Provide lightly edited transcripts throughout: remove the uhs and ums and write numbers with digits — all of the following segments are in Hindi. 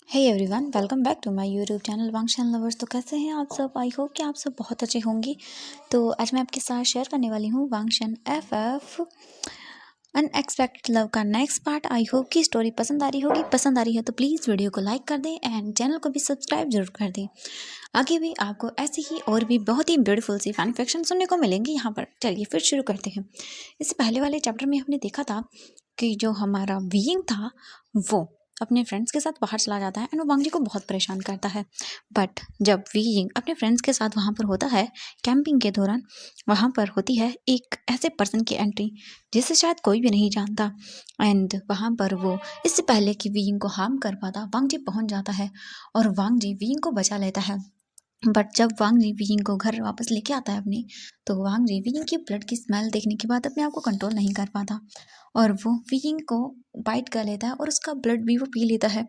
Hey everyone, welcome back to my YouTube channel Wangshan lovers. तो कैसे हैं आप सब? आई होप कि आप सब बहुत अच्छे होंगे। तो आज मैं आपके साथ शेयर करने वाली हूँ वांगशन एफएफ अनएक्सपेक्टेड लव का नेक्स्ट पार्ट। आई होप कि स्टोरी पसंद आ रही होगी। पसंद आ रही है तो प्लीज़ वीडियो को लाइक कर दें एंड चैनल को भी सब्सक्राइब जरूर कर दें। आगे भी आपको ऐसे ही और भी बहुत ही ब्यूटीफुल सी फैन फिक्शन सुनने को मिलेंगी यहाँ पर। चलिए फिर शुरू करते हैं। इससे पहले वाले चैप्टर में हमने देखा था कि जो हमारा बीइंग था वो अपने फ्रेंड्स के साथ बाहर चला जाता है एंड वो वांग जी को बहुत परेशान करता है। बट जब वीइंग अपने फ्रेंड्स के साथ वहाँ पर होता है कैंपिंग के दौरान, वहाँ पर होती है एक ऐसे पर्सन की एंट्री जिसे शायद कोई भी नहीं जानता। एंड वहाँ पर वो इससे पहले कि वीइंग को हार्म कर पाता वांग जी पहुँच जाता है और वांग जी वीइंग को बचा लेता है। बट जब वांग जी वीइंग को घर वापस लेके आता है अपने, तो वांग जी वीइंग की ब्लड की स्मेल देखने के बाद अपने आप को कंट्रोल नहीं कर पाता और वो वीइंग को बाइट कर लेता है और उसका ब्लड भी वो पी लेता है।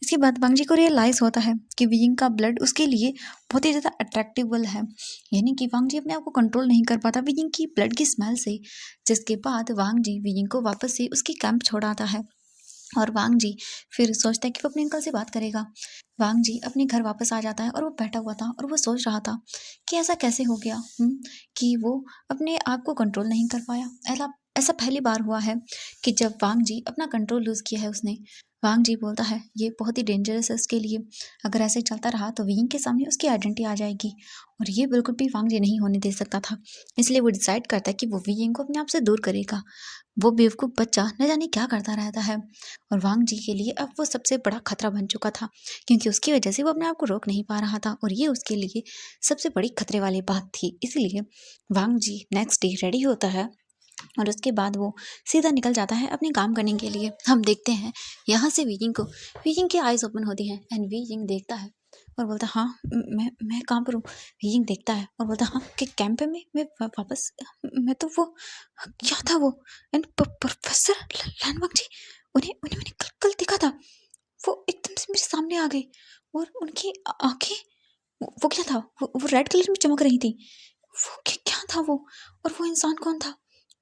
इसके बाद वांग जी को रियलाइज़ होता है कि वीइंग का ब्लड उसके लिए बहुत ही ज़्यादा अट्रैक्टिबल है, यानी कि वांग जी अपने आप को कंट्रोल नहीं कर पाता वीइंग की ब्लड की स्मेल से। जिसके बाद वांग जी वीइंग को वापस से उसकी कैंप छोड़ाता है और वांग जी फिर सोचता है कि वो अपने अंकल से बात करेगा। वांग जी अपने घर वापस आ जाता है और वो बैठा हुआ था और वो सोच रहा था कि ऐसा कैसे हो गया कि वो अपने आप को कंट्रोल नहीं कर पाया। ऐसा ऐसा पहली बार हुआ है कि जब वांग जी अपना कंट्रोल लूज़ किया है उसने। वांग जी बोलता है ये बहुत ही डेंजरस है उसके लिए। अगर ऐसे चलता रहा तो विंग के सामने उसकी आइडेंटिटी आ जाएगी और ये बिल्कुल भी वांग जी नहीं होने दे सकता था। इसलिए वो डिसाइड करता है कि वो विंग को अपने आप से दूर करेगा। वो बेवकूफ़ बच्चा न जाने क्या करता रहता है और वांग जी के लिए अब वो सबसे बड़ा खतरा बन चुका था, क्योंकि उसकी वजह से वो अपने आप को रोक नहीं पा रहा था और ये उसके लिए सबसे बड़ी खतरे वाली बात थी। इसलिए वांग जी नेक्स्ट डे रेडी होता है और उसके बाद वो सीधा निकल जाता है अपने काम करने के लिए। हम देखते हैं यहाँ से वीजिंग की आइज़ ओपन होती हैं एंड वीजिंग देखता है और बोलता है हाँ मैं कहाँ पर हूँ। वीजिंग देखता है और बोलता है हाँ कि कैंप में मैं वापस मैं तो वो क्या था वो एंड प्रोफेसर लैनवांग जी, उन्हें उन्हें मैंने कल कल देखा था। वो एकदम से मेरे सामने आ गए और उनकी आंखें, वो क्या था, वो रेड कलर में चमक रही थी। वो क्या था वो? और वो इंसान कौन था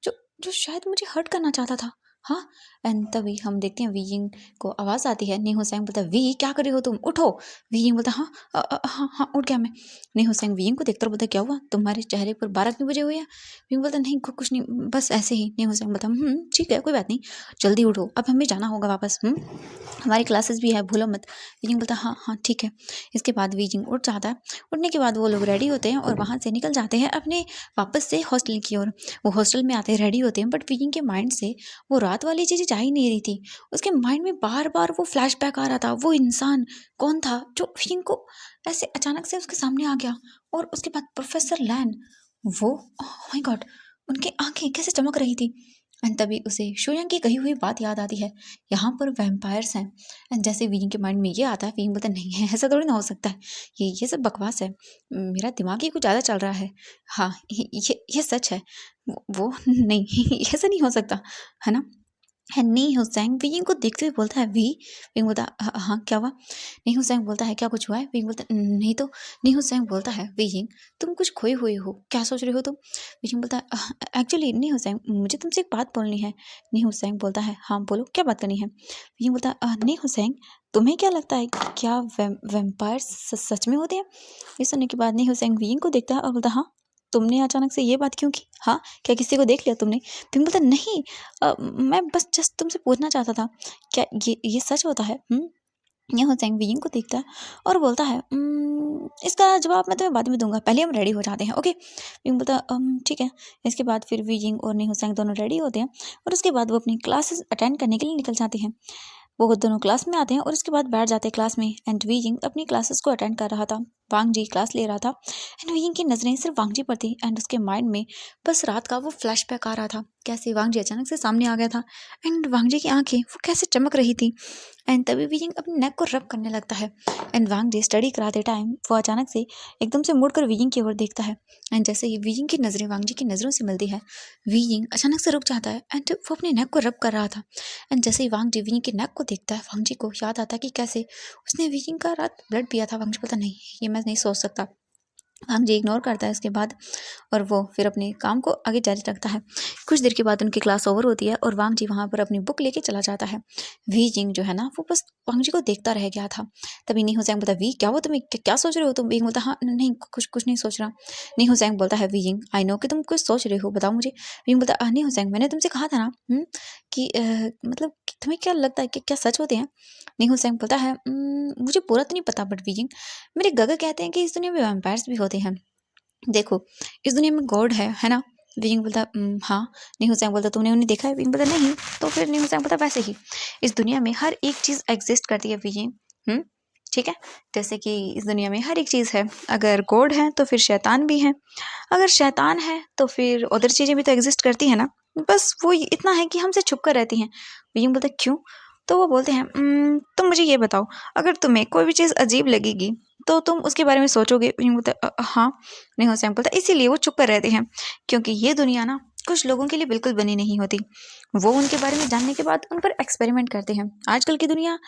जो जो शायद मुझे हर्ट करना चाहता था? हाँ। एंड तभी हम देखते हैं वीइंग को आवाज़ आती है। नी हुसैन बोलता है वी क्या कर रहे हो तुम, उठो। वीइंग बोलता है हाँ हाँ हाँ उठ गया मैं। नी हुसैन वीइंग को देखकर बोलता है क्या हुआ, तुम्हारे चेहरे पर 12 क्यों बजे हुए हैं? वीइंग बोलता नहीं कुछ नहीं, बस ऐसे ही। नी हुसैन बोलता ठीक है कोई बात नहीं, जल्दी उठो अब हमें जाना होगा वापस। हमारी क्लासेस भी है भूलो मत। वीजिंग बोलता है हाँ हाँ ठीक है। इसके बाद वीजिंग उठ जाता है। उठने के बाद वो लोग रेडी होते हैं और वहाँ से निकल जाते हैं अपने वापस से हॉस्टल की ओर। वो हॉस्टल में आते हैं, रेडी होते हैं, बट वीजिंग के माइंड से वो रात वाली चीज़ें जा ही नहीं रही थी। उसके माइंड में बार बार वो फ्लैशबैक आ रहा था। वो इंसान कौन था जो वीजिंग को ऐसे अचानक से उसके सामने आ गया। और उसके बाद प्रोफेसर लैन, वो माय गॉड, उनकी आंखें कैसे चमक रही थी। एंड तभी उसे शोयंग की कही हुई बात याद आती है, यहाँ पर वैम्पायर्स हैं। एंड जैसे वीइंग के माइंड में ये आता है, वीइंग बोलता नहीं है, ऐसा थोड़ी ना हो सकता है, ये सब बकवास है, मेरा दिमाग ही कुछ ज़्यादा चल रहा है। हाँ ये सच है। वो नहीं ऐसा नहीं हो सकता, है ना? है नहीं हुसैन वीइंग को देखते हुए बोलता है वीइंग बोलता है हाँ क्या हुआ? नहीं हुसैन बोलता है क्या कुछ हुआ है? वीइंग बोलता है नहीं तो। नहीं हुसैन बोलता है वीइंग तुम कुछ खोए हुए हो, क्या सोच रहे हो तुम? वीइंग बोलता है एक्चुअली नहीं हुसैन मुझे तुमसे एक बात बोलनी है। नहीं हुसैन बोलता है हाँ बोलो क्या बात करनी है? वीइंग बोलता है नहीं हुसैन तुम्हें क्या लगता है कि क्या वैम्पायर सच में होते हैं? ये सुनने के बाद नहीं हुसैन वीइंग को देखता है और बोलता है हाँ तुमने अचानक से ये बात क्यों की? हाँ क्या किसी को देख लिया तुमने? वीइंग बोलता नहीं मैं बस जस्ट तुमसे पूछना चाहता था, क्या ये सच होता है? ये हुसैन वीइंग को देखता है और बोलता है इसका जवाब मैं तुम्हें बाद में दूंगा, पहले हम रेडी हो जाते हैं, ओके? वीइंग बोलता है ठीक है। इसके बाद फिर वीइंग और नहीं हुसैन दोनों रेडी होते हैं और उसके बाद वो अपनी क्लासेस अटेंड करने के लिए निकल जाते हैं। वो दोनों क्लास में आते हैं और उसके बाद बैठ जाते हैं क्लास में। एंड वीइंग अपनी क्लासेस को अटेंड कर रहा था, वांग जी क्लास ले रहा था। एंड वीइंग की नज़रें सिर्फ वांग जी पर थी एंड उसके माइंड में बस रात का वो फ्लैशबैक आ रहा था, कैसे वांग जी अचानक से सामने आ गया था एंड वांग जी की आंखें वो कैसे चमक रही थी। एंड तभी वीइंग अपने नेक को रब करने लगता है एंड वांग जी स्टडी कराते टाइम वो अचानक से एकदम से मुड़कर वीइंग की ओर देखता है। एंड जैसे ही वीइंग की नज़रें वांग जी की नज़रों से मिलती है, वीइंग अचानक से रुक जाता है एंड वो अपने नेक को रब कर रहा था। एंड जैसे ही वांग जी वीइंग के नेक को देखता है, वांग जी को याद आता है कि कैसे उसने वीइंग का रात ब्लड पिया था। वांग जी बोलता नहीं ये मैं नहीं सोच सकता, वांग जी इग्नोर करता है इसके बाद, और वो फिर अपने काम को आगे जारी रखता है। कुछ देर के बाद उनकी क्लास ओवर होती है और वांग जी वहाँ पर अपनी बुक लेके चला जाता है। वी जिंग जो है ना वो बस वांग जी को देखता रह गया था। तभी नी होसैंग बोलता, वी क्या हुआ तुम्हें, क्या सोच रहे हो तुम? वी बोलता, हाँ नहीं कुछ कुछ नहीं सोच रहा। नी होसैंग बोलता है, वी जिंग आई नो कि तुम कुछ सोच रहे हो, बताओ मुझे। वी बोलता, नी होसैंग मैंने तुमसे कहा था ना कि मतलब कि तुम्हें क्या लगता है कि क्या सच होते हैं? नी होसैंग बोलता है, मुझे पूरा तो नहीं पता बट वी जिंग मेरे गगा कहते हैं कि इस दुनिया में वैम्पायर्स भी होते हैं। देखो इस दुनिया में गॉड है ना? विंग बोलता, हाँ। नहीं हुसैन बोलता, तुमने उन्हें देखा है? विंग बोलता, नहीं। तो फिर नहीं हुसैन बोलता, वैसे ही इस दुनिया में हर एक चीज एग्जिस्ट करती है विजय। ठीक है, जैसे कि इस दुनिया में हर एक चीज है, अगर गॉड है तो फिर शैतान भी है, अगर शैतान है तो फिर अदर चीजें भी तो एग्जिस्ट करती है ना, बस वो इतना है कि हमसे छुप कर रहती हैं। विंग बोलता, क्यों? तो वो बोलते हैं, तुम मुझे ये बताओ, अगर तुम्हें कोई भी चीज़ अजीब लगेगी तो तुम उसके बारे में सोचोगे? विंग बोलता, हाँ। नहीं हो सैम बोलता, इसीलिए वो चुप कर रहते हैं, क्योंकि ये दुनिया ना कुछ लोगों के लिए बिल्कुल बनी नहीं होती। वो उनके बारे में जानने के बाद उन पर एक्सपेरिमेंट करते हैं। आजकल की दुनिया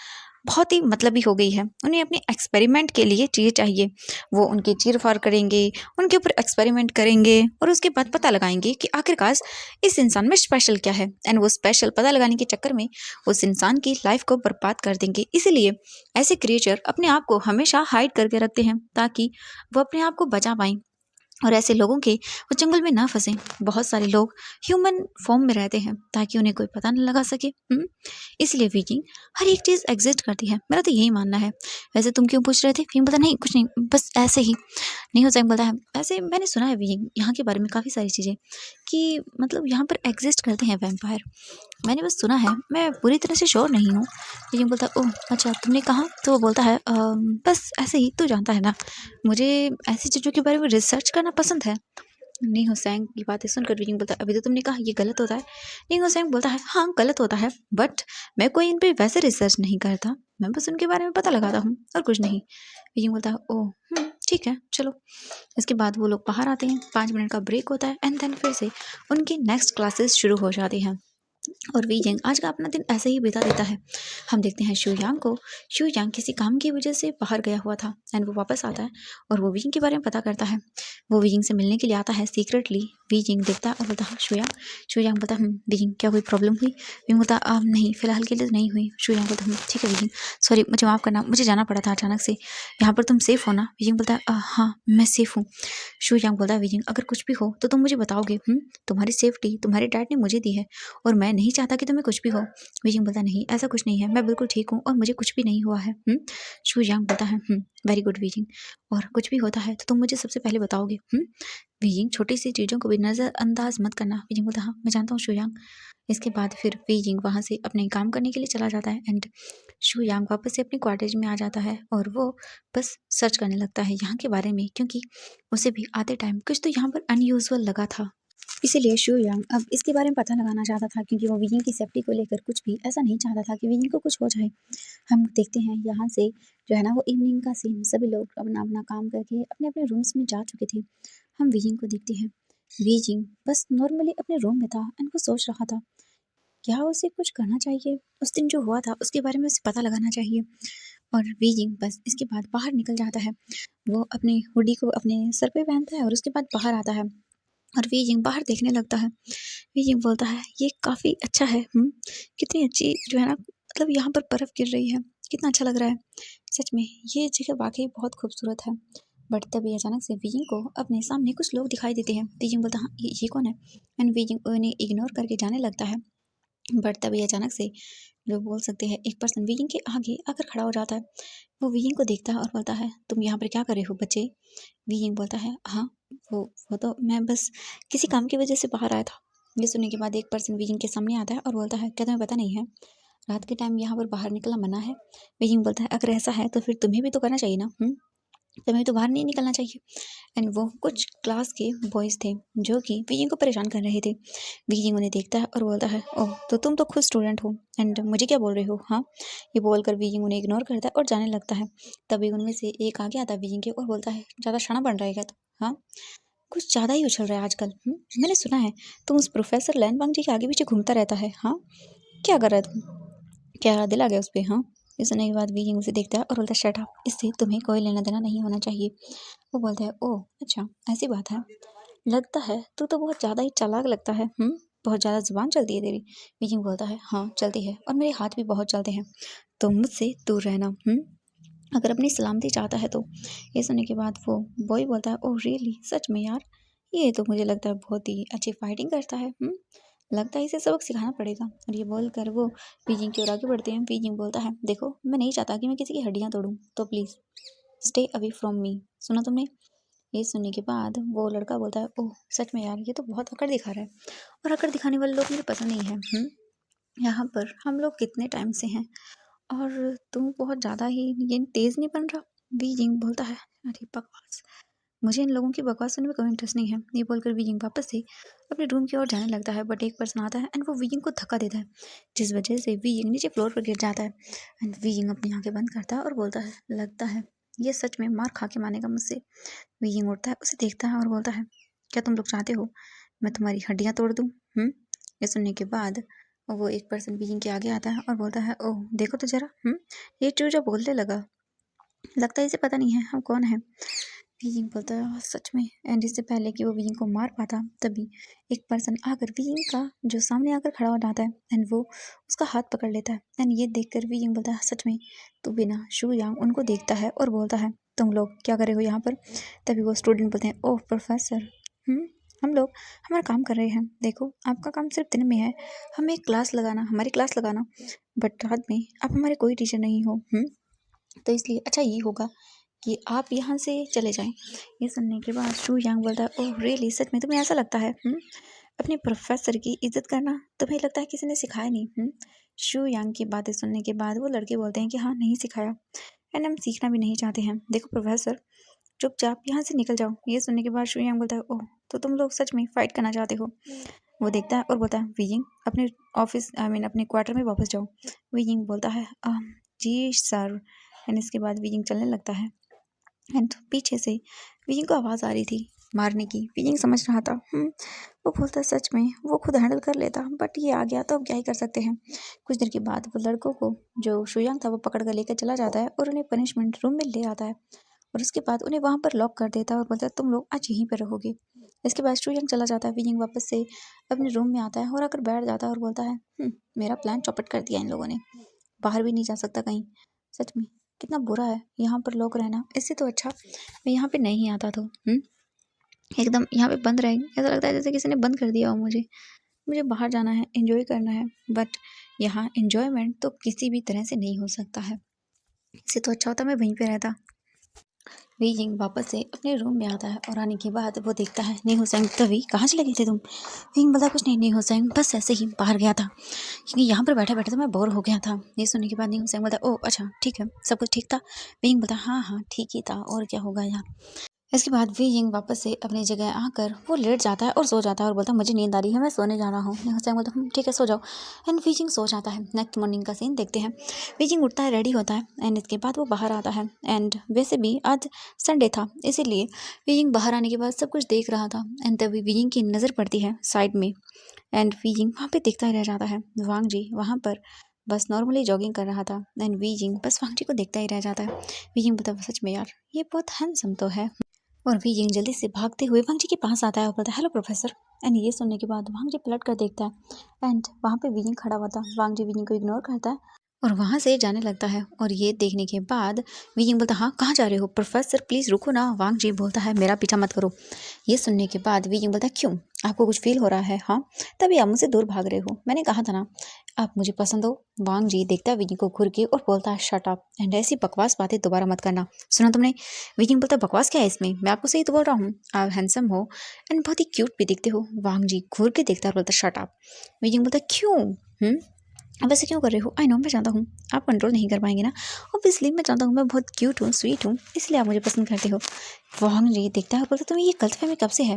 बहुत ही मतलबी हो गई है, उन्हें अपने एक्सपेरिमेंट के लिए चीज़ चाहिए। वो उनकी चीर-फाड़ करेंगे, उनके ऊपर एक्सपेरिमेंट करेंगे और उसके बाद पता लगाएंगे कि आखिरकार इस इंसान में स्पेशल क्या है, एंड वो स्पेशल पता लगाने के चक्कर में उस इंसान की लाइफ को बर्बाद कर देंगे। इसीलिए ऐसे क्रिएचर अपने आप को हमेशा हाइड करके रखते हैं ताकि वो अपने आप को बचा पाएं और ऐसे लोगों के वो जंगल में ना फंसे। बहुत सारे लोग ह्यूमन फॉर्म में रहते हैं ताकि उन्हें कोई पता न लगा सके। इसलिए विकी हर एक चीज़ एग्जिस्ट करती है, मेरा तो यही मानना है। वैसे तुम क्यों पूछ रहे थे? फिर बोलता, नहीं कुछ नहीं, बस ऐसे ही। नहीं हो बोलता है, ऐसे मैंने सुना है विकी यहाँ के बारे में काफ़ी सारी चीज़ें कि मतलब यहाँ पर एग्जिस्ट करते हैं वैम्पायर। मैंने बस सुना है, मैं पूरी तरह से श्योर नहीं हूँ। विकी बोलता, ओह अच्छा तुमने कहा? तो वो बोलता है, बस ऐसे ही, तू जानता है ना मुझे ऐसी चीज़ों के बारे में रिसर्च करना पसंद है। नी हुसैन की बातें सुनकर विजिंग बोलता है, अभी तो तुमने कहा ये गलत होता है। नी हुसैन बोलता है, हाँ गलत होता है, बट मैं कोई इन पे वैसे रिसर्च नहीं करता, मैं बस उनके बारे में पता लगाता हूँ और कुछ नहीं। विजिंग बोलता है, ओह ठीक है चलो। इसके बाद वो लोग बाहर आते हैं, 5 मिनट का ब्रेक होता है एंड देन फिर से उनकी नेक्स्ट क्लासेस शुरू हो जाती हैं। और वी जिंग आज का अपना दिन ऐसे ही बिता देता है। हम देखते हैं शू यांग को। शू यांग किसी काम की वजह से बाहर गया हुआ था एंड वो वापस आता है और वो वी जिंग के बारे में पता करता है। वो वी जिंग से मिलने के लिए आता है सीक्रेटली। वी जिंग देखता है और बोलता है, शू यांग। शू यांग बोलता है, वी जिंग क्या कोई प्रॉब्लम हुई? वी बोलता है, नहीं फिलहाल के लिए तो नहीं हुई। शू यांग बोलता है, ठीक है वी जिंग, सॉरी मुझे माफ़ करना, मुझे जाना पड़ा था अचानक से। यहाँ पर तुम सेफ हो ना? वी जिंग बोलता है, हाँ मैं सेफ हूँ। शू यांग बोलता है, वी जिंग अगर कुछ भी हो तो तुम मुझे बताओगे। तुम्हारी सेफ्टी तुम्हारे डैड ने मुझे दी है और मैं नहीं चाहता कि तुम्हें कुछ भी हो। विजिंग बोलता, नहीं ऐसा कुछ नहीं है, मैं बिल्कुल ठीक हूँ और मुझे कुछ भी नहीं हुआ है। शू यांग बोलता है, वेरी गुड विजिंग, और कुछ भी होता है तो तुम मुझे सबसे पहले बताओगे। विजिंग छोटी सी चीज़ों को भी नज़रअंदाज मत करना। विजिंग बोलता, हाँ मैं जानता हूँ शू यांग। इसके बाद फिर विजिंग वहाँ से अपने काम करने के लिए चला जाता है एंड शू यांग वापस से अपने क्वार्टर्स में आ जाता है और वो बस सर्च करने लगता है यहाँ के बारे में, क्योंकि उसे भी आते टाइम कुछ तो यहाँ पर अनयूजुअल लगा था। इसीलिए शू यांग अब इसके बारे में पता लगाना चाहता था, क्योंकि वो विजिंग की सेफ्टी को लेकर कुछ भी ऐसा नहीं चाहता था कि विजिंग को कुछ हो जाए। हम देखते हैं यहाँ से जो है ना वो इवनिंग का सीन, सभी लोग अपना अपना काम करके अपने अपने रूम्स में जा चुके थे। हम विजिंग को देखते हैं। विजिंग बस नॉर्मली अपने रूम में था एंड वो सोच रहा था क्या उसे कुछ करना चाहिए, उस दिन जो हुआ था उसके बारे में उसे पता लगाना चाहिए। और विजिंग बस इसके बाद बाहर निकल जाता है। वो अपने हुडी को अपने सर पे पहनता है और उसके बाद बाहर आता है और विजिंग बाहर देखने लगता है। विजिंग बोलता है, ये काफ़ी अच्छा है। कितनी अच्छी जो है ना, मतलब यहाँ पर बर्फ़ गिर रही है, कितना अच्छा लग रहा है। सच में ये जगह वाक़ई बहुत खूबसूरत है। बट तभी अचानक से विजिंग को अपने सामने कुछ लोग दिखाई देते हैं। विजिंग बोलता है, हाँ ये कौन है? एंड विजिंग उन्हें इग्नोर करके जाने लगता है। बट तभी अचानक से लोग बोल सकते हैं एक पर्सन विजिंग के आगे आकर खड़ा हो जाता है। वो विजिंग को देखता है और बोलता है, तुम यहाँ पर क्या कर रहे हो बच्चे? विजिंग बोलता है, हाँ वो तो मैं बस किसी काम की वजह से बाहर आया था। ये सुनने के बाद एक पर्सन विजिंग के सामने आता है और बोलता है, क्या तुम्हें पता नहीं है रात के टाइम यहाँ पर बाहर निकलना मना है? विजिंग बोलता है, अगर ऐसा है तो फिर तुम्हें भी तो करना चाहिए ना। तुम्हें तो बाहर नहीं निकलना चाहिए। एंड वो कुछ क्लास के बॉयज़ थे जो कि विजिंग को परेशान कर रहे थे। विजिंग उन्हें देखता है और बोलता है, ओह तो तुम तो खुद स्टूडेंट हो एंड मुझे क्या बोल रहे हो? हाँ, ये बोलकर विजिंग उन्हें इग्नोर करता है और जाने लगता है। तभी उनमें से एक आगे आता है विजिंग के और बोलता है, ज़्यादा शाना बन रहा है क्या तुम? हाँ, कुछ ज़्यादा ही उछल रहा है आजकल। मैंने सुना है तुम उस प्रोफेसर लैन वांग जी के आगे पीछे घूमता रहता है। हाँ, क्या कर रहा है तुम? क्या दिल आ गया उस पे? हाँ, ये सुनने के बाद वीजिंग उसे देखता है और बोलता है शट अप, इससे तुम्हें कोई लेना देना नहीं होना चाहिए। वो बोलता है ओह अच्छा ऐसी बात है, लगता है तू तो बहुत ज़्यादा ही चालाक लगता है। बहुत ज़्यादा जुबान चलती है तेरी। वीजिंग बोलता है हाँ चलती है और मेरे हाथ भी बहुत चलते हैं, तो मुझसे दूर रहना अगर अपनी सलामती चाहता है तो। ये सुनने के बाद वो बॉय बोलता है ओह रियली, सच में यार, ये तो मुझे लगता है बहुत ही अच्छी फाइटिंग करता है। लगता है इसे सबक सिखाना पड़ेगा। और ये बोलकर वो बीजिंग की ओर आगे बढ़ते हैं। बीजिंग बोलता है देखो मैं नहीं चाहता कि मैं किसी की हड्डियां तोड़ूं, तो please stay away from me. सुना तुमने? ये सुनने के बाद वो लड़का बोलता है ओह सच में यार, ये तो बहुत अकड़ दिखा रहा है और अकड़ दिखाने वाले लोग मुझे पसंद नहीं है। यहाँ पर हम लोग कितने टाइम से हैं और तू बहुत ज़्यादा ही ये तेज़ नहीं बन रहा। बीजिंग बोलता है अरे बकवास, मुझे इन लोगों की बकवास सुनने में कोई इंटरेस्ट नहीं है। ये बोलकर वीजिंग वापस से अपने रूम की ओर जाने लगता है, बट एक पर्सन आता है एंड वो वीजिंग को धक्का देता है, जिस वजह से वीजिंग नीचे फ्लोर पर गिर जाता है। एंड वीजिंग अपनी आंखें बंद करता है और बोलता है लगता है ये सच में मार खा के मानेगा मुझसे। वीजिंग उठता है, उसे देखता है और बोलता है क्या तुम लोग चाहते हो मैं तुम्हारी हड्डियाँ तोड़ दूँ? ये सुनने के बाद वो एक पर्सन वीजिंग के आगे आता है और बोलता है ओह देखो तो जरा, ये चूजा बोलने लगा, लगता है इसे पता नहीं है हम कौन है। वीजिंग बोलता है सच में। एंड इससे पहले कि वो वीजिंग को मार पाता तभी एक पर्सन आकर वीजिंग का जो सामने आकर खड़ा हो जाता है एंड वो उसका हाथ पकड़ लेता है। एंड ये देखकर वीजिंग बोलता है सच में। तो बिना शू यांग उनको देखता है और बोलता है तुम लोग क्या कर रहे हो यहाँ पर? तभी वो स्टूडेंट बोलते हैं ओह प्रोफेसर, हम लोग हमारा काम कर रहे हैं। देखो आपका काम सिर्फ दिन में है हमें क्लास लगाना, हमारी क्लास लगाना, बट रात में आप हमारे कोई टीचर नहीं हो। तो इसलिए अच्छा ये होगा कि आप यहाँ से चले जाएं। ये सुनने के बाद शू यांग बोलता है ओह रियली, सच में तुम्हें ऐसा लगता है? अपने प्रोफेसर की इज्जत करना तुम्हें लगता है किसी ने सिखाया नहीं? शू यांग की बातें सुनने के बाद वो लड़के बोलते हैं कि हाँ नहीं सिखाया एंड हम सीखना भी नहीं चाहते हैं। देखो प्रोफेसर चुपचाप यहाँ से निकल जाओ। ये सुनने के बाद शू यांग बोलता है ओह तो तुम लोग सच में फाइट करना चाहते हो? वो देखता है और बोलता है वीजिंग अपने ऑफिस अपने क्वार्टर में वापस जाओ। वीजिंग बोलता है जी सर। एंड इसके बाद वीजिंग चलने लगता है एंड पीछे से वीजिंग को आवाज़ आ रही थी मारने की। वीजिंग समझ रहा था वो बोलता सच में वो खुद हैंडल कर लेता, बट ये आ गया तो अब क्या ही कर सकते हैं। कुछ देर के बाद वो लड़कों को जो शुयांग था वो पकड़ कर लेकर चला जाता है और उन्हें पनिशमेंट रूम में ले आता है और उसके बाद उन्हें वहाँ पर लॉक कर देता है और बोलता है तुम लोग आज यहीं पर रहोगे। इसके बाद शुयांग चला जाता है। वीजिंग वापस से अपने रूम में आता है और आकर बैठ जाता है और बोलता है मेरा प्लान चौपट कर दिया इन लोगों ने, बाहर भी नहीं जा सकता कहीं। सच में कितना बुरा है यहाँ पर लोग रहना, इससे तो अच्छा मैं यहाँ पे नहीं आता तो एकदम यहाँ पे बंद रहेंगे। ऐसा लगता है जैसे किसी ने बंद कर दिया हो मुझे। मुझे बाहर जाना है, एंजॉय करना है, बट यहाँ एंजॉयमेंट तो किसी भी तरह से नहीं हो सकता है। इससे तो अच्छा होता मैं वहीं पे रहता। वीजिंग वापस से अपने रूम में आता है और आने के बाद वो देखता है नी हुसैन। तभी कहाँ चले गए थे तुम? वीजिंग बोलता कुछ नहीं नी हुसैन, बस ऐसे ही बाहर गया था क्योंकि यहाँ पर बैठे बैठे तो मैं बोर हो गया था। ये सुनने के बाद नी हुसैन बोलता ओह अच्छा ठीक है, सब कुछ ठीक था? वीजिंग बोलता हाँ हाँ ठीक ही था और क्या होगा यार। इसके बाद वीजिंग वापस से अपनी जगह आकर वो लेट जाता है और सो जाता है और बोलता है मुझे नींद आ रही है, मैं सोने जा रहा हूँ। हुसैन बोलता है ठीक है सो जाओ एंड वीजिंग सो जाता है। नेक्स्ट मॉर्निंग का सीन देखते हैं। वीजिंग उठता है, रेडी होता है एंड इसके बाद वो बाहर आता है एंड वैसे भी आज संडे था इसीलिए वीजिंग बाहर आने के बाद सब कुछ देख रहा था एंड तभी वीजिंग की नज़र पड़ती है साइड में एंड वीजिंग वहाँ पे देखता ही रह जाता है। वांग जी वहाँ पर बस नॉर्मली जॉगिंग कर रहा था एंड वीजिंग बस वांग जी को देखता ही रह जाता है। वीजिंग बोलता है सच में यार ये बहुत हैंडसम तो है। और वीजिंग जल्दी से भागते हुए वांग जी के पास आता है और बोलता है हेलो प्रोफेसर। एंड ये सुनने के बाद वांग जी पलट कर देखता है एंड वहाँ पे वीजिंग खड़ा हुआ था। वांग जी वीजिंग को इग्नोर करता है और वहाँ से जाने लगता है और ये देखने के बाद वीजिंग बोलता हाँ कहाँ जा रहे हो प्रोफेसर, प्लीज़ रुको ना। वांग जी बोलता है मेरा पीछा मत करो। ये सुनने के बाद वीजिंग बोलता है क्यों, आपको कुछ फील हो रहा है? हाँ तभी आप मुझसे दूर भाग रहे हो, मैंने कहा था ना आप मुझे पसंद हो। वांग जी देखता है वीजिंग को घूर के और बोलता है शट अप एंड ऐसी बकवास बातें दोबारा मत करना, सुना तुमने? वीजिंग बोलता है बकवास क्या है इसमें, मैं आपको सही तो बोल रहा हूँ, आप हैंडसम हो एंड बहुत ही क्यूट भी दिखते हो। वांग जी घूर के देखता है और बोलता है शट अप। वीजिंग बोलता है क्यों? अब ऐसे क्यों कर रहे हो? आई नो मैं जानता हूँ आप कंट्रोल नहीं कर पाएंगे ना, ऑब्वियसली मैं जानता हूँ मैं बहुत क्यूट हूँ, स्वीट हूँ, इसलिए आप मुझे पसंद करते हो। वांग जी देखता है और बोलता है तुम्हें ये गलतफहमी कब से है?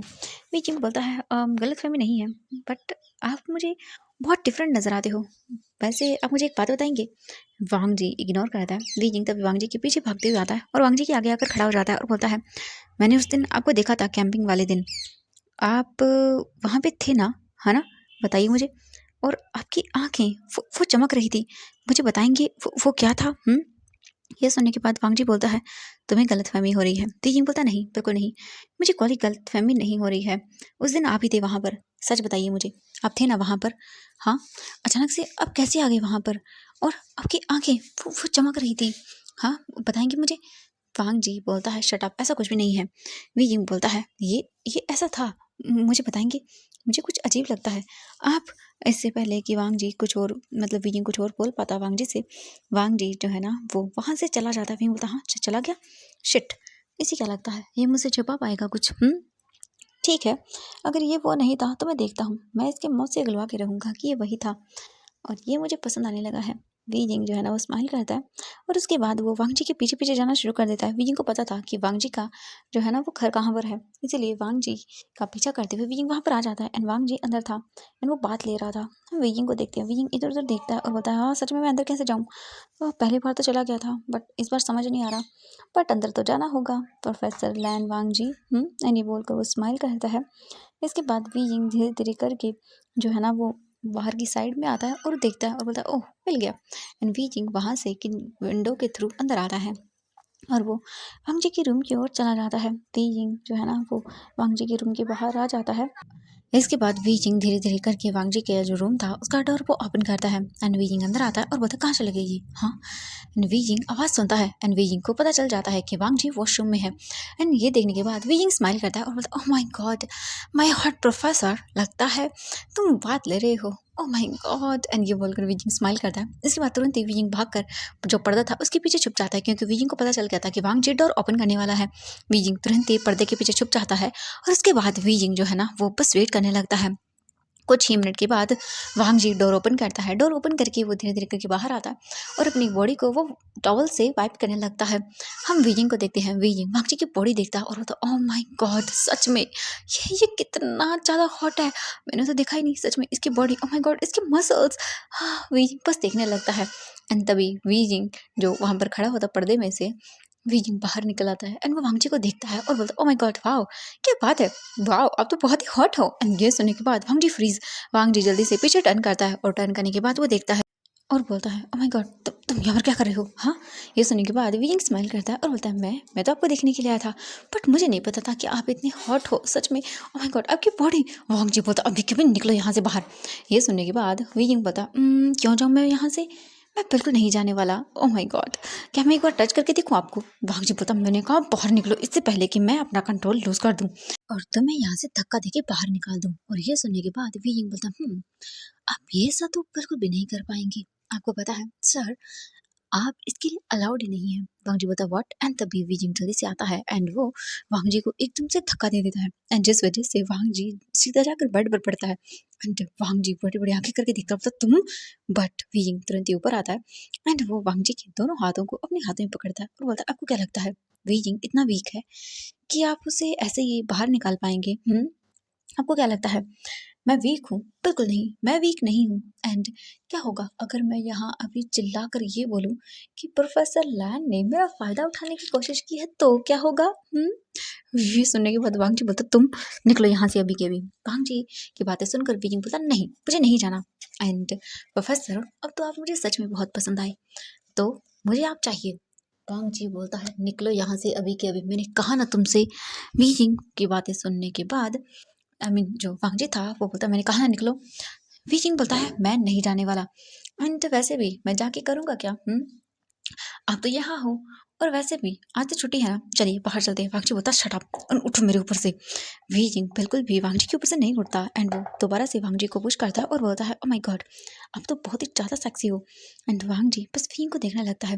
वीजिंग बोलता है गलतफहमी नहीं है, बट आप मुझे बहुत डिफरेंट नज़र आते हो। वैसे आप मुझे एक बात बताएंगे? वांग जी इग्नोर करता है। वीजिंग तभी वांग जी के पीछे भागते हुए आता है और वांग जी के आगे आकर खड़ा हो जाता है और बोलता है मैंने उस दिन आपको देखा था कैंपिंग वाले दिन, आप वहाँ पे थे ना, है ना? बताइए मुझे। और आपकी आँखें वो चमक रही थी। मुझे बताएँगे वो क्या था? ये सुनने के बाद वांगजी बोलता है, तुम्हें गलतफ़हमी हो रही है। तीजिंग बोलता नहीं, बिल्कुल नहीं। मुझे कोई गलतफ़हमी नहीं हो रही है। उस दिन आप ही थे वहाँ पर। सच बताइए मुझे, आप थे ना वहाँ पर? हाँ, अचानक से आप कैसे आ गए वहाँ पर? और आपकी आँखें वो चमक रही थी। हाँ, बताएँगे मुझे? वांगजी बोलता है, शट अप, ऐसा कुछ भी नहीं है। वीयिंग बोलता है, ये ऐसा था। मुझे बताएँगे? मुझे कुछ अजीब लगता है। आप इससे पहले कि वांगजी कुछ और मतलब वीयिंग कुछ और बोल पाता वांगजी से, वांगजी जो है ना वो वहाँ से चला जाता है। वीयिंग बोलता हाँ, चला गया? शिट! इसे क्या लगता है ये मुझसे छुपा पाएगा कुछ? ठीक है, अगर ये वो नहीं था तो मैं देखता हूँ। मैं इसके मुँह से उगलवा के रहूँगा कि ये वही था और ये मुझे पसंद आने लगा है। वीजिंग जो है ना वो स्माइल करता है और उसके बाद वो वांगजी के पीछे-पीछे जाना शुरू कर देता है। वीजिंग को पता था कि वांगजी का जो है ना वो घर कहाँ पर है। इसीलिए वांगजी का पीछा करते हुए वीजिंग वहाँ पर आ जाता है एंड वांगजी अंदर था एंड वो बात ले रहा था। हम वीजिंग को देखते हैं। वीजिंग इधर-उधर देखता है और बोलता है, हाँ, सच में मैं अंदर कैसे जाऊँ? पहली बार तो चला गया था बट इस बार समझ नहीं आ रहा। बट अंदर तो जाना होगा। प्रोफेसर लैन वांगजी एंड ये बोलकर वो स्माइल करता है। इसके बाद वीजिंग धीरे-धीरे करके जो है ना वो बाहर की साइड में आता है और देखता है और बोलता है, ओह! मिल गया। एंड वीजिंग वहाँ से कि विंडो के थ्रू अंदर आता है और वो वांगजी के रूम की ओर चला जाता है। वीजिंग जो है ना वो वांगजी के रूम के बाहर आ जाता है। इसके बाद वीजिंग धीरे-धीरे करके वांगजी का जो रूम था उसका डोर वो ओपन करता है एंड वीजिंग अंदर आता है और बोलता है, कहाँ चले गई ये? हाँ? एंड वीजिंग आवाज़ सुनता है एंड वीजिंग को पता चल जाता है कि वांगजी वॉशरूम में है। एंड ये देखने के बाद वीजिंग स्माइल करता है और बोलता है, oh my God, my hot professor, लगता है तुम बात ले रहे हो। Oh my God! एंड ये बोलकर वीजिंग स्माइल करता है। इसके बाद तुरंत ही वीजिंग भागकर जो पर्दा था उसके पीछे छुप जाता है क्योंकि वीजिंग को पता चल गया था कि वांगजी डोर ओपन करने वाला है। वीजिंग तुरंत ही पर्दे के पीछे छुप जाता है और उसके बाद वीजिंग जो है ना वो बस वेट करने लगता है। कुछ ही मिनट के बाद वांगजी डोर ओपन करता है। डोर ओपन करके वो धीरे-धीरे करके बाहर आता है और अपनी बॉडी को वो टॉवल से वाइप करने लगता है। हम वीजिंग को देखते हैं। वीजिंग वांगजी की बॉडी देखता है और बोलता है, ओह माय गॉड! सच में ये कितना ज़्यादा हॉट है। मैंने तो देखा ही नहीं सच में इसकी बॉडी। Oh my God! इसके मसल्स। हाँ, वीजिंग बस देखने लगता है एंड तभी वीजिंग जो वहाँ पर खड़ा होता पर्दे में से, वीजिंग बाहर निकल आता है एंड वो वांगजी को देखता है और बोलता है, ओह माय गॉड! वाओ! क्या बात है! वाओ! आप तो बहुत ही हॉट हो। एंड ये सुनने के बाद वांगजी फ्रीज़। वांगजी जल्दी से पीछे टर्न करता है और टर्न करने के बाद वो देखता है और बोलता है, ओह माय गॉड! तुम यहाँ पर क्या कर रहे हो? हाँ? ये सुनने के बाद वीजिंग स्माइल करता है और बोलता है, मैं तो आपको देखने के लिए आया था बट मुझे नहीं पता था कि आप इतने हॉट हो सच में। Oh my God! आपकी बॉडी। वांगजी बोलता है, अभी के भी निकलो यहाँ से बाहर। ये सुनने के बाद वीजिंग बोलता है, क्यों जाऊँ मैं यहाँ से? मैं बिल्कुल नहीं जाने वाला। Oh my God! क्या मैं एक बार टच करके देखूँ आपको? वांगजी बोलता है, मैंने कहा बाहर निकलो इससे पहले कि मैं अपना कंट्रोल लूज़ कर दूँ और तुम्हें यहाँ से धक्का देके बाहर निकाल दूँ। और ये सुनने के बाद वीजिंग बोलता है, आप ये सब तो बिल्कुल भी नहीं कर पाएँगे। आपको पता है सर, आप इसके लिए अलाउड ही नहीं है। वांगजी बोलता है, व्हाट? एंड तभी वीजिंग जल्दी से आता है एंड वो वांगजी को एकदम से धक्का दे देता है एंड जिस वजह से वांगजी सीधा जाकर बेड पर पड़ता है एंड वांगजी बड़ी-बड़ी आँखें करके देखता है, तुम? बट वीजिंग तुरंत ही ऊपर आता है एंड वो वांगजी के दोनों हाथों को अपने हाथों में पकड़ता है और बोलता है, आपको क्या लगता है वीजिंग इतना वीक है कि आप उसे ऐसे ही बाहर निकाल पाएँगे? आपको क्या लगता है मैं वीक हूँ? बिल्कुल नहीं, मैं वीक नहीं हूँ। एंड क्या होगा अगर मैं यहाँ अभी चिल्लाकर ये बोलूँ कि प्रोफेसर लैन ने मेरा फ़ायदा उठाने की कोशिश की है तो क्या होगा? ये सुनने के बाद वांगजी बोलता, तुम निकलो यहाँ से अभी के अभी। वांगजी की बातें सुनकर वीजिंग बोलता, नहीं, मुझे नहीं जाना। एंड प्रोफेसर, अब तो आप मुझे सच में बहुत पसंद आए, तो मुझे आप चाहिए। वांगजी बोलता है, निकलो यहाँ से अभी के अभी, मैंने कहा ना तुमसे। वीजिंग की बातें सुनने के बाद जो वांगजी था वो बोलता, मैंने कहा ना निकलो। वीजिंग बोलता है, मैं नहीं जाने वाला एंड वैसे भी मैं जाके करूँगा क्या? आप तो यहाँ हो और वैसे भी आज तो छुट्टी है ना, चलिए बाहर चलते हैं। वांगजी बोलता, शट अप और उठो मेरे ऊपर से। वीजिंग बिल्कुल भी वांगजी के ऊपर से नहीं उठता एंड वो दोबारा से वांगजी को पुश करता है और बोलता है, ओह माय गॉड, आप तो बहुत ही ज़्यादा सेक्सी हो। एंड वांगजी बस वीजिंग को देखने लगता है।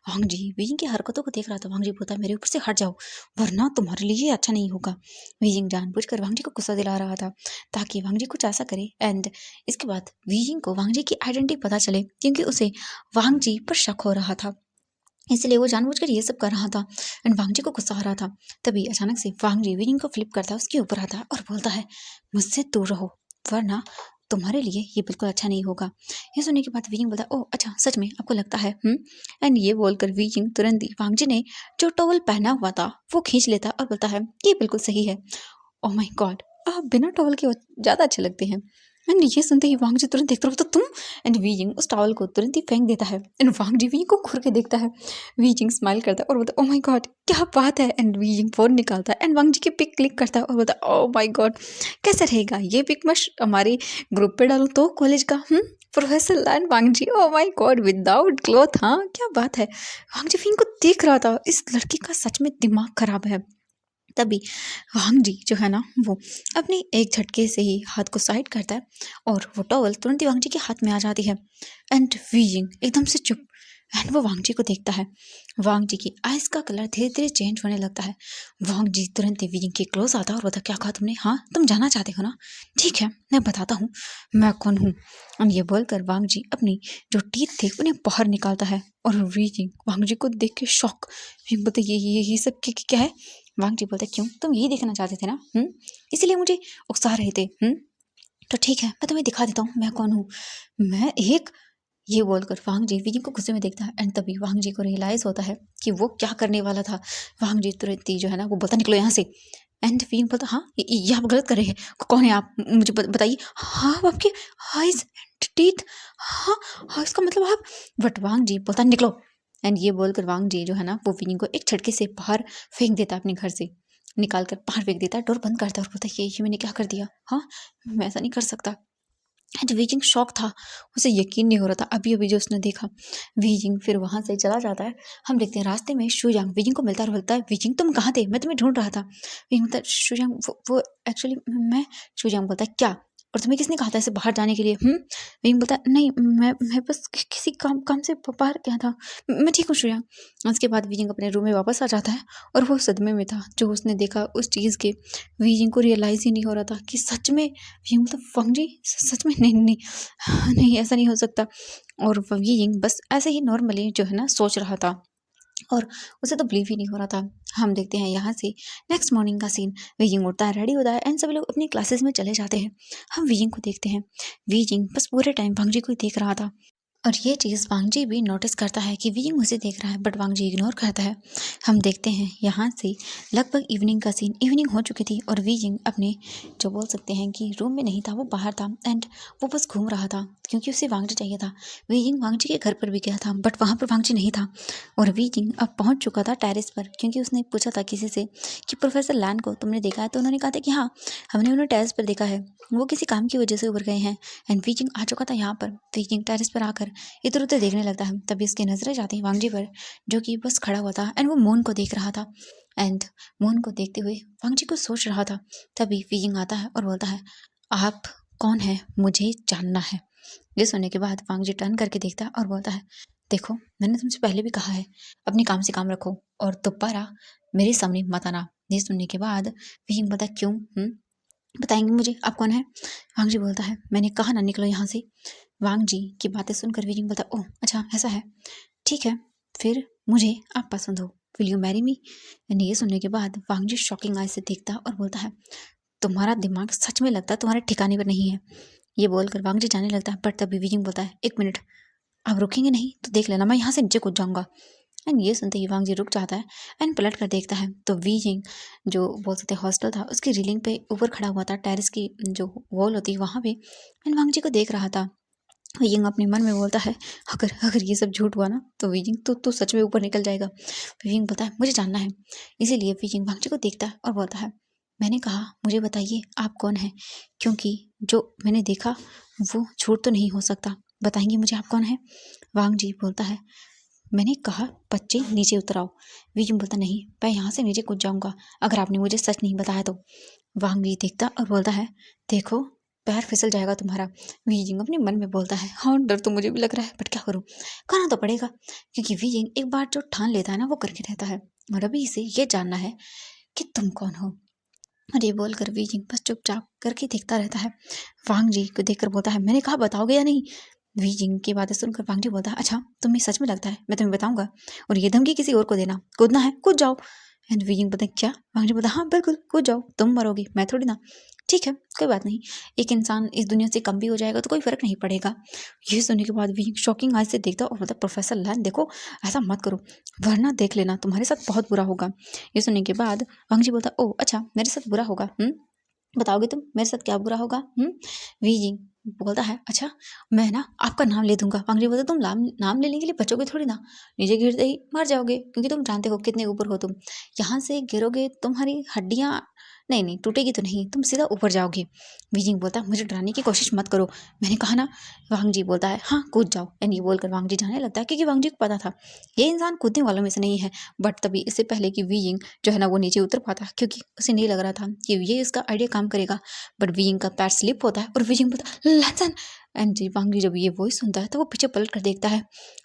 वांगजी वीजिंग की हरकतों को देख रहा था। वांगजी बोलता है, मेरे ऊपर से हट जाओ वरना तुम्हारे लिए अच्छा नहीं होगा। वीजिंग जानबूझकर वांगजी को गुस्सा दिला रहा था ताकि वांगजी कुछ ऐसा करे एंड इसके बाद वीजिंग को वांगजी की आइडेंटिटी पता चले क्योंकि उसे वांगजी पर शक हो रहा था, इसलिए वो जानबूझकर ये सब कर रहा था एंड वांगजी को गुस्सा आ रहा था। तभी अचानक से वांगजी वीजिंग को फ्लिप करता है, उसके ऊपर आता है और बोलता है, मुझसे दूर रहो वरना तुम्हारे लिए ये बिल्कुल अच्छा नहीं होगा। ये सुनने के बाद वीजिंग बोलता है, ओह अच्छा सच में आपको लगता है? एंड ये बोलकर वीजिंग तुरंत ही वांगजी ने जो टॉवल पहना हुआ था वो खींच लेता और बोलता है, ये बिल्कुल सही है। ओह माय गॉड, आप बिना टॉवल के ज़्यादा अच्छे लगते हैं। एंड ये सुनते ही वांग जी तुरंत देखता रहो तो तुम। एंड वी जिंग उस टॉवल को तुरंत ही फेंक देता है। एंड वांग जी वी को घूर के देखता है। वी जिंग स्माइल करता है और बोलता है, ओ माय गॉड क्या बात है। एंड वी जिंग फोन निकालता है एंड वांग जी की पिक क्लिक करता है और बोलता है, ओ माय गॉड कैसे रहेगा ये पिक मैं हमारे ग्रुप पे डालूं तो कॉलेज का। Professor Lan Wang ji, oh my god without cloth, हाँ क्या बात है। वांग जी फिंग को देख रहा था, इस लड़की का सच में दिमाग खराब है। तभी वांग जी जो है ना वो अपनी एक झटके से ही हाथ को साइड करता है और वो टॉवल तुरंत ही वांग जी के हाथ में आ जाती है। एंड वीजिंग एकदम से चुप। एंड वो वांग जी को देखता है। वांग जी की आइज का कलर धीरे धीरे चेंज होने लगता है। वांग जी तुरंत ही वीजिंग के क्लोज आता है और बोलता, क्या कहा तुमने? हाँ तुम जाना चाहते हो ना, ठीक है मैं बताता हूँ मैं कौन हूँ। और ये बोलकर वांग जी अपनी जो टीथ थे उन्हें बाहर निकालता है और वीजिंग वांग जी को देख के शॉक। बोलते ये सब क्या है? वांग जी बोलते, क्यों तुम यही देखना चाहते थे ना? इसीलिए मुझे उकसा रहे थे। तो ठीक है मैं तुम्हें दिखा देता हूँ मैं कौन हूँ। मैं एक, ये बोलकर वांग जी वीजिंग को गुस्से में देखता है। एंड तभी वांग जी को रियलाइज होता है कि वो क्या करने वाला था। वांग जी तुरंत ही जो है ना वो बोलता, निकलो यहाँ से। एंड वीजिंग बोलता, हाँ ये आप गलत कर रहे हैं, कौन है आप मुझे बताइए। हाँ आप आपके आइज एंड टीथ, हाँ हाँ इसका मतलब आप। बट वांग जी बोलता, निकलो। एंड ये बोलकर वांग जी जो है ना वो वीजिंग को एक झटके से बाहर फेंक देता है, अपने घर से निकाल कर बाहर फेंक देता है, डोर बंद करता है और बोलता है, ये मैंने क्या कर दिया, हाँ मैं ऐसा नहीं कर सकता। एंड वीजिंग शॉक था, उसे यकीन नहीं हो रहा था अभी अभी जो उसने देखा। वीजिंग फिर वहाँ से चला जाता है। हम देखते हैं रास्ते में शुयांग वीजिंग को मिलता है और बोलता है, वीजिंग तुम कहाँ थे, मैं तुम्हें ढूंढ रहा था। वीजिंग बोलता है, शुयांग वो एक्चुअली मैं। शुयांग बोलता है, क्या और तुम्हें किसने कहा था ऐसे बाहर जाने के लिए? वीजिंग बोलता है, नहीं मैं बस किसी काम से बाहर गया था, मैं ठीक हूँ शुयांग। उसके बाद वीजिंग अपने रूम में वापस आ जाता है और वो सदमे में था जो उसने देखा उस चीज़ के। वीजिंग को रियलाइज़ ही नहीं हो रहा था कि सच में ये मतलब वांग जी सच में, नहीं नहीं नहीं ऐसा नहीं हो सकता। और ये बस ऐसे ही नॉर्मली जो है ना सोच रहा था और उसे तो बिलीव ही नहीं हो रहा था। हम देखते हैं यहाँ से नेक्स्ट मॉर्निंग का सीन। वीजिंग उठता है, रेडी होता है एंड सभी लोग अपनी क्लासेस में चले जाते हैं। हम वीजिंग को देखते हैं। वीजिंग बस पूरे टाइम वांग जी को ही देख रहा था और ये चीज़ वांग जी भी नोटिस करता है कि वीजिंग उसे देख रहा है, बट वांग जी इग्नोर करता है। हम देखते हैं यहाँ से लगभग इवनिंग का सीन। इवनिंग हो चुकी थी और वीजिंग अपने जो बोल सकते हैं कि रूम में नहीं था, वो बाहर था एंड वो बस घूम रहा था क्योंकि उसे वांग जी चाहिए था। वीजिंग वांग जी के घर पर भी गया था बट वहाँ पर वांग जी नहीं था। और वीजिंग अब पहुँच चुका था टेरेस पर क्योंकि उसने पूछा था किसी से कि प्रोफेसर लैन को तुमने देखा है? तो उन्होंने कहा था कि हाँ हमने उन्हें टेरेस पर देखा है, वो किसी काम की वजह से उभर गए हैं। एंड वीजिंग आ चुका था यहाँ पर। वीजिंग टेरेस पर आकर इधर उधर देखने लगता है। तभी उसकी नजरें जाती हैं वांग जी पर जो कि बस खड़ा हुआ था एंड वो मून को देख रहा था। एंड मून को देखते हुए वांग जी को सोच रहा था। तभी वीजिंग आता है और बोलता है, आप कौन है, मुझे जानना है। ये सुनने के बाद वांग जी टर्न करके देखता है और बोलता है, देखो मैंने तुमसे पहले भी कहा है अपने काम से काम रखो और दोबारा मेरे सामने मत आना। ये सुनने के बाद वीजिंग बोलता है, क्यों बताएंगे मुझे आप कौन है? वांग जी बोलता है, मैंने कहा ना निकलो यहाँ से। वांग जी की बातें सुनकर वीजिंग बोलता है, ओह अच्छा ऐसा है, ठीक है फिर मुझे आप पसंद हो, विल यू मैरी मी? ये सुनने के बाद वांग जी शॉकिंग आई से देखता है और बोलता है, तुम्हारा दिमाग सच में लगता है तुम्हारे ठिकाने पर नहीं है। ये बोलकर वांग जी जाने लगता है बट तभी वीजिंग बोलता है, एक मिनट आप रुकेंगे नहीं तो देख लेना मैं यहाँ से नीचे कूद जाऊंगा। एंड ये सुनते ही वांग जी रुक जाता है एंड पलट कर देखता है तो वीजिंग जो बोल सकते हॉस्टल था उसकी रेलिंग पे ऊपर खड़ा हुआ था, टेरेस की जो वॉल होती है वहाँ पे। एंड वांग जी को देख रहा था। वीजिंग अपने मन में बोलता है, अगर अगर ये सब झूठ हुआ ना तो वीजिंग तो सच में ऊपर निकल जाएगा। वीजिंग बोलता है, मुझे जानना है। इसीलिए वीजिंग वांग जी को देखता है और बोलता है, मैंने कहा मुझे बताइए आप कौन है, क्योंकि जो मैंने देखा वो झूठ तो नहीं हो सकता, बताएंगे मुझे आप कौन है? वांग जी बोलता है, मैंने कहा बच्चे नीचे उतर आओ। वीजिंग बोलता, नहीं मैं यहाँ से नीचे कूद जाऊंगा अगर आपने मुझे सच नहीं बताया तो। वांग जी देखता और बोलता है, देखो पैर फिसल जाएगा तुम्हारा। वीजिंग अपने मन में बोलता है, हाँ डर तो मुझे भी लग रहा है बट क्या करूँ, करना तो पड़ेगा क्योंकि वीजिंग एक बार जो ठान लेता है ना वो करके रहता है। और अभी इसे ये जानना है कि तुम कौन हो। और ये बोलकर वीजिंग बस चुपचाप करके देखता रहता है। वांग जी को देखकर बोलता है, मैंने कहा बताओगे या नहीं? वीजिंग की बातें सुनकर वांग जी बोलता है, अच्छा तुम्हें सच में लगता है मैं तुम्हें बताऊंगा और ये धमकी किसी और को देना, कूदना है कूद जाओ। एंड वीजिंग बोलता है, क्या? वांग जी बोलता है, हाँ बिल्कुल कूद जाओ, तुम मरोगे मैं थोड़ी ना। ठीक है कोई बात नहीं, एक इंसान इस दुनिया से कम भी हो जाएगा तो कोई फर्क नहीं पड़ेगा। ये सुनने के बाद वीजिंग शॉकिंग आइज से देखता और बोलता, प्रोफेसर लैन देखो ऐसा मत करो वरना देख लेना तुम्हारे साथ बहुत बुरा होगा। ये सुनने के बाद वांग जी बोलता, ओह अच्छा मेरे साथ बुरा होगा। बताओगे तुम मेरे साथ क्या बुरा होगा? वीजिंग बोलता है, अच्छा मैं ना आपका नाम ले दूंगा। वांग जी बोलता, तुम नाम लेने के लिए बचोगे थोड़ी ना, नीचे गिरते ही मर जाओगे, क्योंकि तुम जानते हो कितने ऊपर हो तुम। यहाँ से गिरोगे तुम्हारी हड्डियाँ नहीं नहीं टूटेगी तो नहीं, तुम सीधा ऊपर जाओगे। वीजिंग बोलता है, मुझे डराने की कोशिश मत करो, मैंने कहा ना। वांग जी बोलता है, हाँ कूद जाओ। एंड ये बोलकर वांग जी जाने लगता है, क्योंकि वांग जी को पता था ये इंसान कूदने वालों में से नहीं है। बट तभी इससे पहले कि वीजिंग जो है ना वो नीचे उतर पाता, क्योंकि उसे नहीं लग रहा था कि ये इसका आइडिया काम करेगा। बट वीजिंग का पैर स्लिप होता है और वीजिंग बोलता है, लैंसन। एंड वांग जी जब ये वॉइस सुनता है तो वो पीछे पलट कर देखता है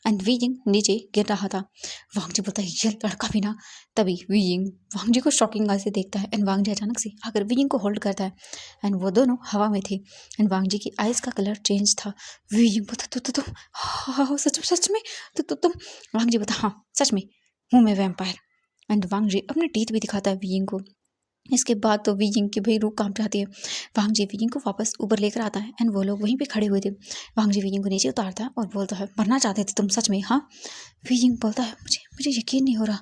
एंड वीजिंग नीचे गिर रहा था। वांग जी बोलता है, ये लड़का भी ना। तभी वीजिंग वांग जी को शॉकिंग आंख से देखता है एंड वांग जी अचानक से आकर वीजिंग को होल्ड करता है एंड वो दोनों हवा में थे एंड वांग जी की आइज का कलर चेंज था। वीजिंग बोलता, तुम हाँ सच में तुम। वांग जी बोलता, हाँ सच में हूँ मैं वैम्पायर। एंड वांग जी अपने टीथ भी दिखाता है वीजिंग को। इसके बाद तो वीजिंग की भाई रूह कांप जाती है। वांग जी वीजिंग को वापस ऊपर लेकर आता है एंड वो लोग वहीं पे खड़े हुए थे। वांग जी वीजिंग को नीचे उतारता है और बोलता है, मरना चाहते थे तुम सच में? हाँ। वीजिंग बोलता है, मुझे यकीन नहीं हो रहा,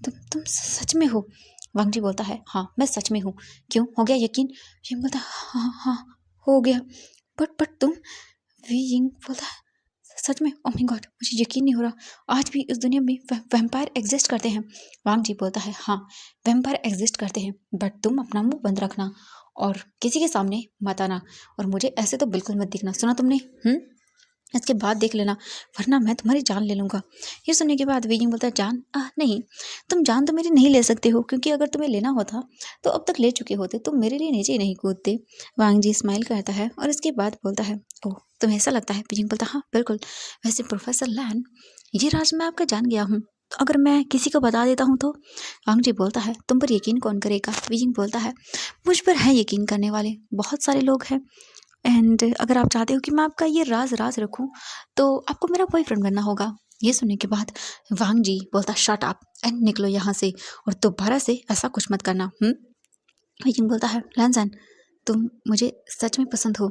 तुम सच में हो? वांग जी बोलता है, हाँ मैं सच में हूँ। क्यों, हो गया यकीन? वीजिंग बोलता है, हाँ हाँ हो गया। बट तुम। वीजिंग बोलता है, सच में? ओह माय गॉड, मुझे यकीन नहीं हो रहा, आज भी इस दुनिया में वैम्पायर एग्जिस्ट करते हैं। वांग जी बोलता है, हाँ वैम्पायर एग्जिस्ट करते हैं, बट तुम अपना मुंह बंद रखना और किसी के सामने मत आना, और मुझे ऐसे तो बिल्कुल मत दिखना, सुना तुमने? इसके बाद देख लेना, वरना मैं तुम्हारी जान ले लूँगा। ये सुनने के बाद वीजिंग बोलता है, जान? नहीं, तुम जान तो मेरी नहीं ले सकते हो, क्योंकि अगर तुम्हें लेना होता तो अब तक ले चुके होते, तुम मेरे लिए नीचे नहीं कूदते। वांग जी स्माइल करता है और इसके बाद बोलता है, ओह तुम्हें ऐसा लगता है? वीजिंग बोलता, हाँ बिल्कुल। वैसे प्रोफेसर लैन, ये राज मैं आपका जान गया हूँ, तो अगर मैं किसी को बता देता हूँ तो? वांग जी बोलता है, तुम पर यकीन कौन करेगा? वीजिंग बोलता है, मुझ पर है यकीन करने वाले बहुत सारे लोग हैं, एंड अगर आप चाहते हो कि मैं आपका ये राज राज रखूं तो आपको मेरा बॉयफ्रेंड बनना होगा। ये सुनने के बाद वांग जी बोलता, शट अप एंड निकलो यहाँ से, और दोबारा से ऐसा कुछ मत करना। विकिंग बोलता है, लैंसन तुम मुझे सच में पसंद हो।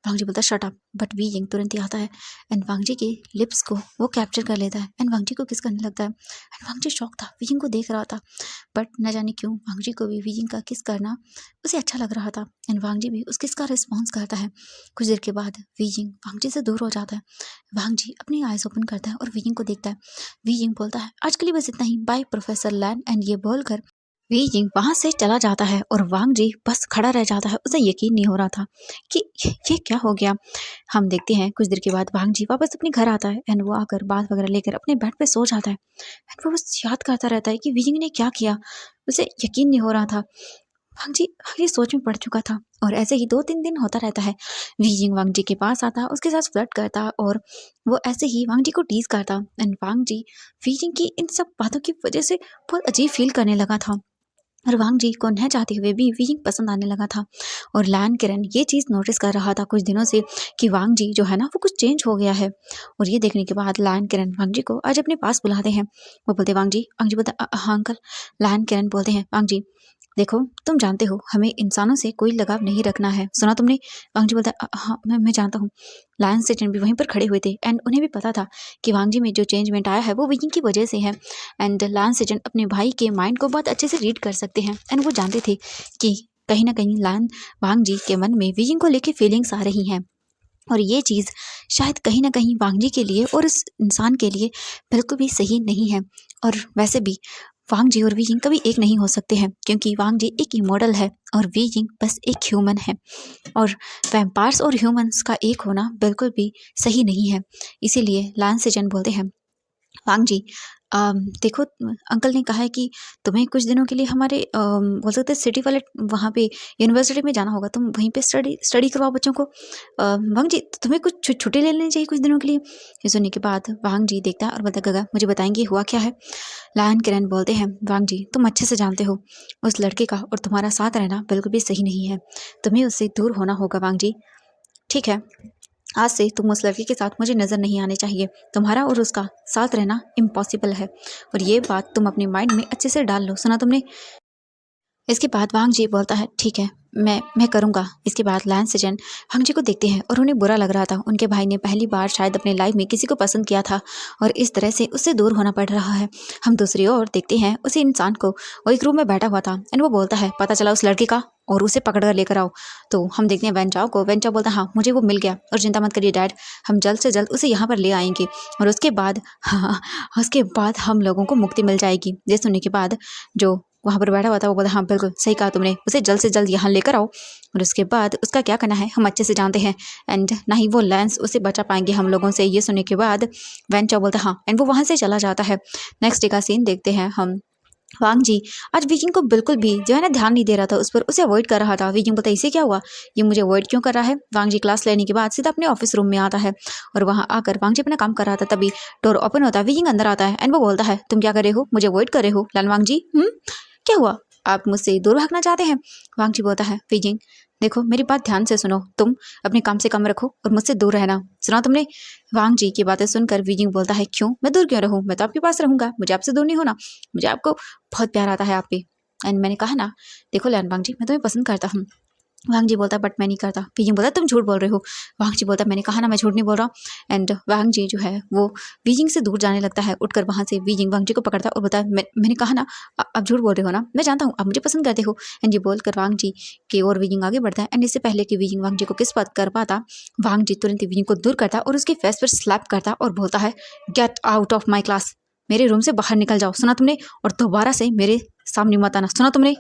वांग जी बोलता है, शट अप। बट वीजिंग तुरंत ही आता है एंड वांग जी के लिप्स को वो कैप्चर कर लेता है एंड वांग जी को किस करने लगता है एंड वांग जी शॉक था, वीजिंग को देख रहा था, बट न जाने क्यों वांग जी को भी वीजिंग का किस करना उसे अच्छा लग रहा था एंड वांग जी भी उस किस का रिस्पॉन्स करता है। कुछ देर के बाद वीजिंग वांग जी से दूर हो जाता है। वांग जी अपनी आइज ओपन करता है और वीजिंग को देखता है। वीजिंग बोलता है, आज के लिए बस इतना ही, बाय प्रोफेसर लैन। एंड ये बोलकर वीजिंग वहां से चला जाता है और वांग जी बस खड़ा रह जाता है। उसे यकीन नहीं हो रहा था कि ये क्या हो गया। हम देखते हैं कुछ देर के बाद वांग जी वापस अपने घर आता है एंड वो आकर बात वगैरह लेकर अपने बेड पे सो जाता है एंड वो बस याद करता रहता है कि वीजिंग ने क्या किया। उसे यकीन नहीं हो रहा था। वांग जी आखिरी सोच में पड़ चुका था और ऐसे ही 2-3 दिन होता रहता है। वीजिंग वांग जी के पास आता, उसके साथ फ्लर्ट करता और वो ऐसे ही वांग जी को टीज करता एंड वांग जी वीजिंग की इन सब बातों की वजह से बहुत अजीब फील करने लगा था और वांग जी को न चाहते हुए भी वीजिंग पसंद आने लगा था। और लैन किरण ये चीज़ नोटिस कर रहा था कुछ दिनों से कि वांग जी जो है ना वो कुछ चेंज हो गया है। और ये देखने के बाद लैन किरण वांग जी को आज अपने पास बुलाते हैं। वो बोलते, वांग जी बोलते, हाँ अंकल। लैन किरण बोलते हैं, वांग जी देखो तुम जानते हो हमें इंसानों से कोई लगाव नहीं रखना है, सुना तुमने? वांग जी बोलता है, हाँ मैं जानता हूँ। लायन सेजन भी वहीं पर खड़े हुए थे एंड उन्हें भी पता था कि वांग जी में जो चेंजमेंट आया है वो विकिंग की वजह से है। एंड लायन सेजन अपने भाई के माइंड को बहुत अच्छे से रीड कर सकते हैं एंड वो जानते थे कि कहीं ना कहीं लायन वांग जी के मन में विकिंग को लेकर फीलिंग्स आ रही हैं और ये चीज़ शायद कहीं ना कहीं वांग जी के लिए और इस इंसान के लिए बिल्कुल भी सही नहीं है। और वैसे भी वांग जी और वीजिंग कभी एक नहीं हो सकते हैं क्योंकि वांग जी एक इमॉर्टल है और वीजिंग बस एक ह्यूमन है और वैम्पायर्स और ह्यूमंस का एक होना बिल्कुल भी सही नहीं है। इसीलिए लायन सेजन बोलते हैं, वांग जी देखो अंकल ने कहा है कि तुम्हें कुछ दिनों के लिए हमारे बोल सकते सिटी वाले वहाँ पे यूनिवर्सिटी में जाना होगा, तुम वहीं पे स्टडी करवाओ बच्चों को। वांग जी तुम्हें कुछ छुट्टी ले लेनी चाहिए कुछ दिनों के लिए। ये सुनने के बाद वांग जी देखता है और बोलता, गगा मुझे बताएंगे हुआ क्या है। लायन किरण बोलते हैं, वांग जी तुम अच्छे से जानते हो उस लड़के का और तुम्हारा साथ रहना बिल्कुल भी सही नहीं है, तुम्हें उससे दूर होना होगा। वांग जी ठीक है, आज से तुम उस लड़की के साथ मुझे नज़र नहीं आने चाहिए, तुम्हारा और उसका साथ रहना इम्पॉसिबल है और ये बात तुम अपने माइंड में अच्छे से डाल लो, सुना तुमने? इसके बाद वांग जी बोलता है, ठीक है मैं करूँगा। इसके बाद लैन सेजन वांग जी को देखते हैं और उन्हें बुरा लग रहा था। उनके भाई ने पहली बार शायद अपने लाइफ में किसी को पसंद किया था और इस तरह से उससे दूर होना पड़ रहा है। हम दूसरी ओर देखते हैं उसी इंसान को, वो एक रूम में बैठा हुआ था एंड वो बोलता है पता चला उस लड़की का और उसे पकड़ कर लेकर आओ। तो हम देखते हैं वेंचाओ को। वेंचाओ बोलता है हाँ मुझे वो मिल गया और चिंता मत करिए डैड, हम जल्द से जल्द उसे यहाँ पर ले आएंगे और उसके बाद हाँ उसके बाद हम लोगों को मुक्ति मिल जाएगी। ये सुनने के बाद जो वहाँ पर बैठा हुआ था वो बोला हाँ बिल्कुल सही कहा तुमने, उसे जल्द से जल्द यहाँ लेकर आओ। और उसके बाद उसका क्या करना है हम अच्छे से जानते हैं एंड ना ही वो लैंस उसे बचा पाएंगे हम लोगों से। ये सुनने के बाद वेंचाओ बोलता हाँ एंड वो वहाँ से चला जाता है। नेक्स्ट डे का सीन देखते हैं हम। वांग जी आज विकिंग को बिल्कुल भी जो है ना ध्यान नहीं दे रहा था उस पर, उसे अवॉइड कर रहा था। विकिंग बोलता इसे क्या हुआ, ये मुझे अवॉइड क्यों कर रहा है। वांग जी क्लास लेने के बाद सीधा अपने ऑफिस रूम में आता है और वहाँ आकर वांग जी अपना काम कर रहा था। तभी डोर ओपन होता है, विकिंग अंदर आता है एंड वो बोलता है तुम क्या कर रहे हो, मुझे अवॉइड कर रहे हो लान वांग जी। क्या हुआ, आप मुझसे दूर भागना चाहते हैं। वांग जी बोलता है विकिंग देखो मेरी बात ध्यान से सुनो, तुम अपने काम से काम रखो और मुझसे दूर रहना, सुना तुमने। वांग जी की बातें सुनकर विकिंग बोलता है क्यों, मैं दूर क्यों रहूं, मैं तो आपके पास रहूंगा, मुझे आपसे दूर नहीं होना, मुझे आपको बहुत प्यार आता है आप पे। एंड मैंने कहा ना देखो लैन वांग जी मैं तुम्हें पसंद करता हूँ। वांग जी बोलता बट मैं नहीं करता। विकिंग बोलता तुम झूठ बोल रहे हो। वांग जी बोलता मैंने कहा ना मैं झूठ नहीं बोल रहा। एंड वांग जी जो है वो विकिंग से दूर जाने लगता है। उठकर वहाँ से विकिंग वांग जी को पकड़ता है और बोलता है मैंने कहा ना आप झूठ बोल रहे हो ना, मैं जानता हूँ आप मुझे पसंद करते हो। एंड ये बोलकर वांग जी की ओर विकिंग आगे बढ़ता है एंड इससे पहले कि विकिंग वांग जी को किस बात कर पाता, वांग जी तुरंत विकिंग को दूर करता और उसके फेस पर स्लैप करता और बोलता है get out of my class, मेरे रूम से बाहर निकल जाओ, सुना तुमने, और दोबारा से मेरे सामने मत आना, सुना तुमने।